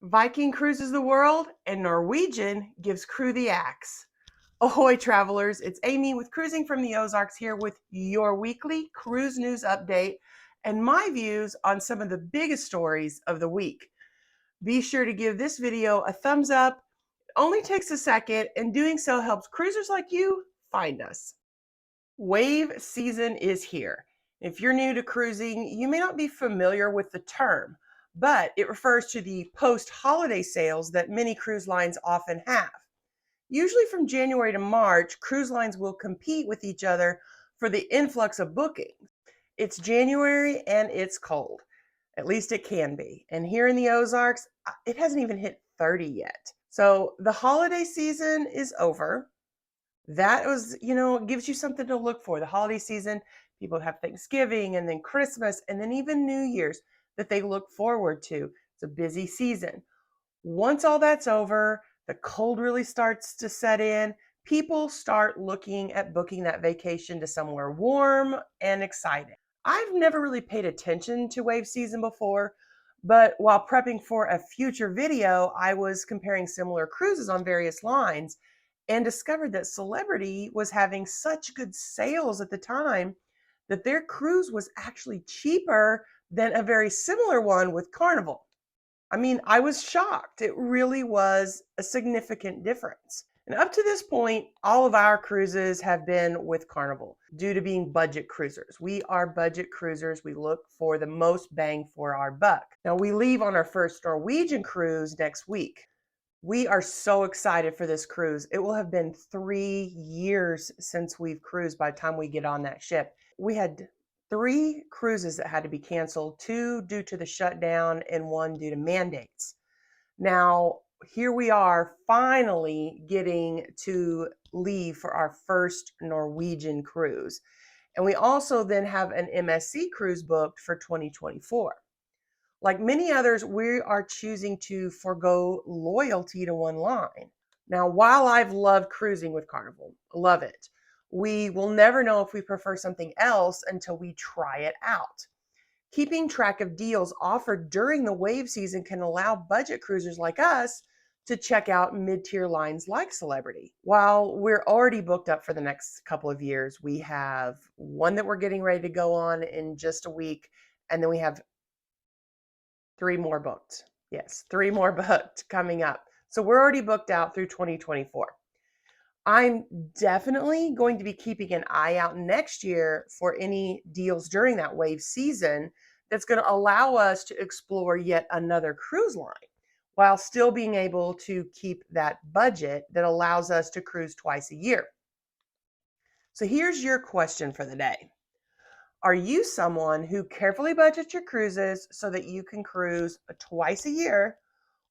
Viking cruises the world and Norwegian gives crew the axe. Ahoy, travelers! It's Amy with Cruising from the Ozarks here with your weekly cruise news update and my views on some of the biggest stories of the week. Be sure to give this video a thumbs up. It only takes a second, and doing so helps cruisers like you find us. Wave season is here. If you're new to cruising, you may not be familiar with the term, but it refers to the post-holiday sales that many cruise lines often have. Usually from January to March, cruise lines will compete with each other for the influx of bookings. It's January and it's cold. At least it can be. And here in the Ozarks, it hasn't even hit 30 yet. So the holiday season is over. That was, it gives you something to look for. The holiday season, people have Thanksgiving and then Christmas and then even New Year's that they look forward to. It's a busy season. Once all that's over, the cold really starts to set in. People start looking at booking that vacation to somewhere warm and exciting. I've never really paid attention to wave season before, but while prepping for a future video, I was comparing similar cruises on various lines and discovered that Celebrity was having such good sales at the time that their cruise was actually cheaper than a very similar one with Carnival. I mean, I was shocked. It really was a significant difference. And up to this point, all of our cruises have been with Carnival due to being budget cruisers. We are budget cruisers. We look for the most bang for our buck. Now, we leave on our first Norwegian cruise next week. We are so excited for this cruise. It will have been 3 years since we've cruised by the time we get on that ship. We had 3 cruises that had to be canceled, 2 due to the shutdown and 1 due to mandates. Now, here we are finally getting to leave for our first Norwegian cruise. And we also then have an MSC cruise booked for 2024. Like many others, we are choosing to forego loyalty to one line. Now, while I've loved cruising with Carnival, love it, we will never know if we prefer something else until we try it out. Keeping track of deals offered during the wave season can allow budget cruisers like us to check out mid-tier lines like Celebrity. While we're already booked up for the next couple of years, we have one that we're getting ready to go on in just a week, and then we have 3 more booked. Yes, 3 more booked coming up. So we're already booked out through 2024. I'm definitely going to be keeping an eye out next year for any deals during that wave season that's going to allow us to explore yet another cruise line while still being able to keep that budget that allows us to cruise twice a year. So here's your question for the day. Are you someone who carefully budgets your cruises so that you can cruise twice a year,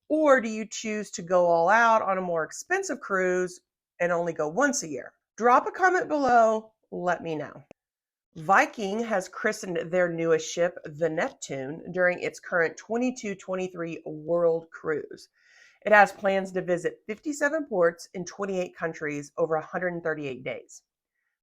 or do you choose to go all out on a more expensive cruise and only go once a year? Drop a comment below, let me know. Viking has christened their newest ship, the Neptune, during its current 22-23 World Cruise. It has plans to visit 57 ports in 28 countries over 138 days.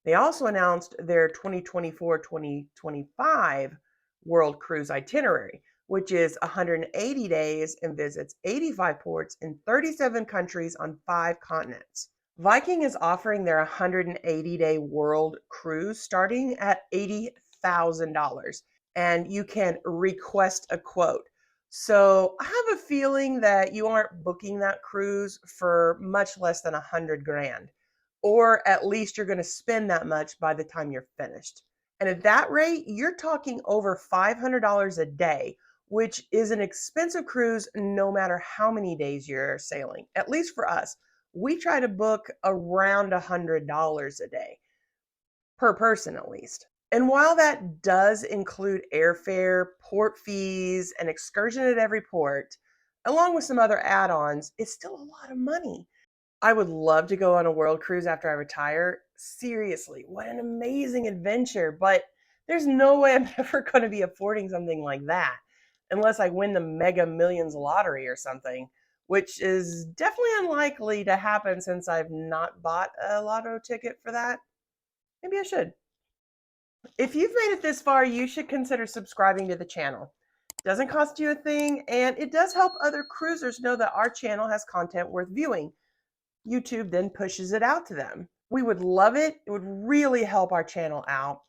They also announced their 2024-2025 World Cruise itinerary, which is 180 days and visits 85 ports in 37 countries on 5 continents. Viking is offering their 180-day World Cruise starting at $80,000, and you can request a quote. So I have a feeling that you aren't booking that cruise for much less than $100,000. Or at least you're going to spend that much by the time you're finished. And at that rate, you're talking over $500 a day, which is an expensive cruise no matter how many days you're sailing. At least for us, we try to book around $100 a day, per person at least. And while that does include airfare, port fees, and excursion at every port, along with some other add-ons, it's still a lot of money. I would love to go on a world cruise after I retire. Seriously, what an amazing adventure. But there's no way I'm ever going to be affording something like that unless I win the Mega Millions lottery or something, which is definitely unlikely to happen since I've not bought a lotto ticket for that. Maybe I should. If you've made it this far, you should consider subscribing to the channel. Doesn't cost you a thing, and it does help other cruisers know that our channel has content worth viewing. YouTube then pushes it out to them. We would love it. It would really help our channel out.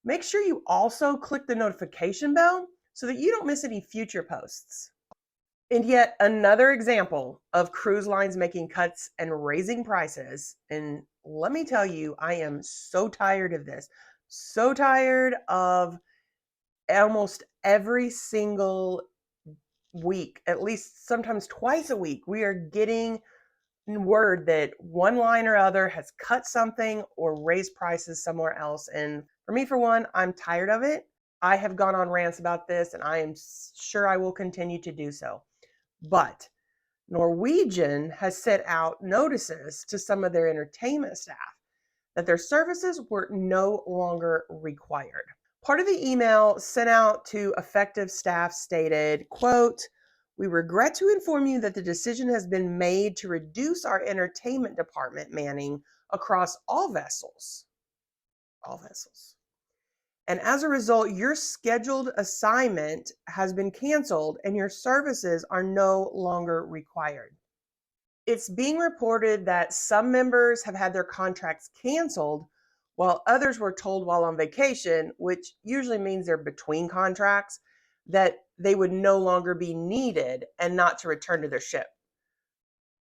Make sure you also click the notification bell so that you don't miss any future posts. And yet another example of cruise lines making cuts and raising prices. And let me tell you, I am so tired of this. So tired of almost every single week, at least sometimes twice a week, we are getting word that one line or other has cut something or raised prices somewhere else. And for me, for one, I'm tired of it. I have gone on rants about this, and I am sure I will continue to do so. But Norwegian has sent out notices to some of their entertainment staff that their services were no longer required. Part of the email sent out to affected staff stated, quote, "We regret to inform you that the decision has been made to reduce our entertainment department manning across all vessels. All vessels. And as a result, your scheduled assignment has been canceled and your services are no longer required." It's being reported that some members have had their contracts canceled while others were told while on vacation, which usually means they're between contracts, that they would no longer be needed and not to return to their ship.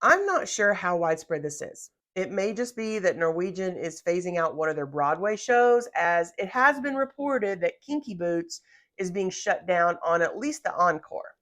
I'm not sure how widespread this is. It may just be that Norwegian is phasing out one of their Broadway shows, as it has been reported that Kinky Boots is being shut down on at least the encore.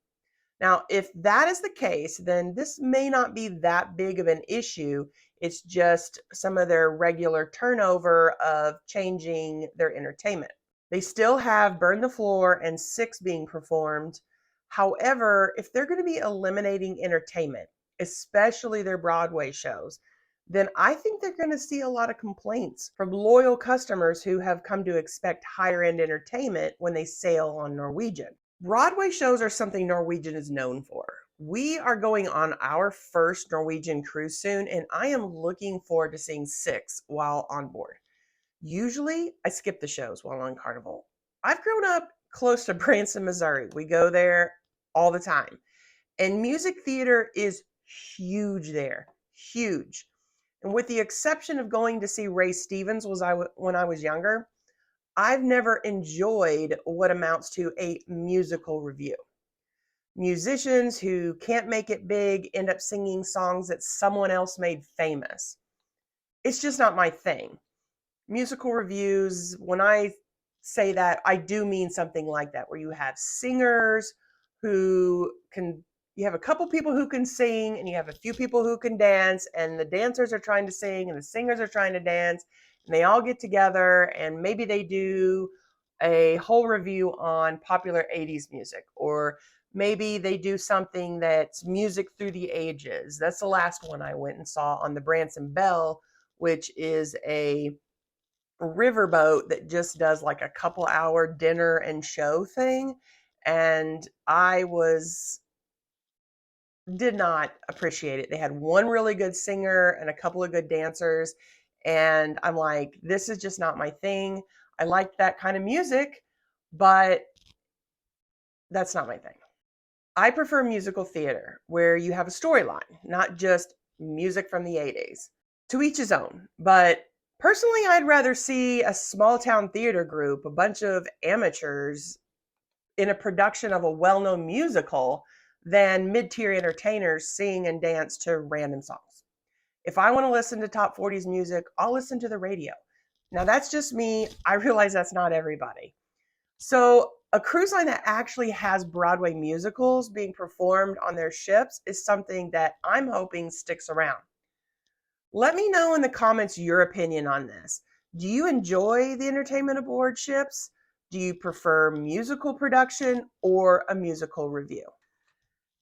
Now, if that is the case, then this may not be that big of an issue. It's just some of their regular turnover of changing their entertainment. They still have Burn the Floor and Six being performed. However, if they're going to be eliminating entertainment, especially their Broadway shows, then I think they're going to see a lot of complaints from loyal customers who have come to expect higher end entertainment when they sail on Norwegian. Broadway shows are something Norwegian is known for. We are going on our first Norwegian cruise soon, and I am looking forward to seeing Six while on board. Usually, I skip the shows while on Carnival. I've grown up close to Branson, Missouri. We go there all the time. And music theater is huge there. Huge. And with the exception of going to see Ray Stevens when I was younger, I've never enjoyed what amounts to a musical review. Musicians who can't make it big end up singing songs that someone else made famous. It's just not my thing. Musical reviews, when I say that, I do mean something like that, where you have singers who can, you have a couple people who can sing, and you have a few people who can dance, and the dancers are trying to sing, and the singers are trying to dance, and they all get together, and maybe they do a whole review on popular 80s music, or maybe they do something that's music through the ages. That's the last one I went and saw on the Branson Bell, which is a riverboat that just does like a couple hour dinner and show thing. And did not appreciate it. They had one really good singer and a couple of good dancers. And I'm like, this is just not my thing. I like that kind of music, but that's not my thing. I prefer musical theater where you have a storyline, not just music from the 80s. To each his own. But personally, I'd rather see a small town theater group, a bunch of amateurs in a production of a well-known musical, than mid-tier entertainers sing and dance to random songs. If I want to listen to top 40s music, I'll listen to the radio. Now, that's just me. I realize that's not everybody. So a cruise line that actually has Broadway musicals being performed on their ships is something that I'm hoping sticks around. Let me know in the comments your opinion on this. Do you enjoy the entertainment aboard ships? Do you prefer musical production or a musical review?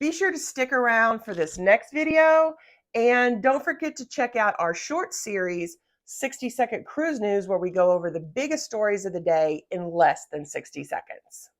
Be sure to stick around for this next video, and don't forget to check out our short series, 60-Second Cruise News, where we go over the biggest stories of the day in less than 60 seconds.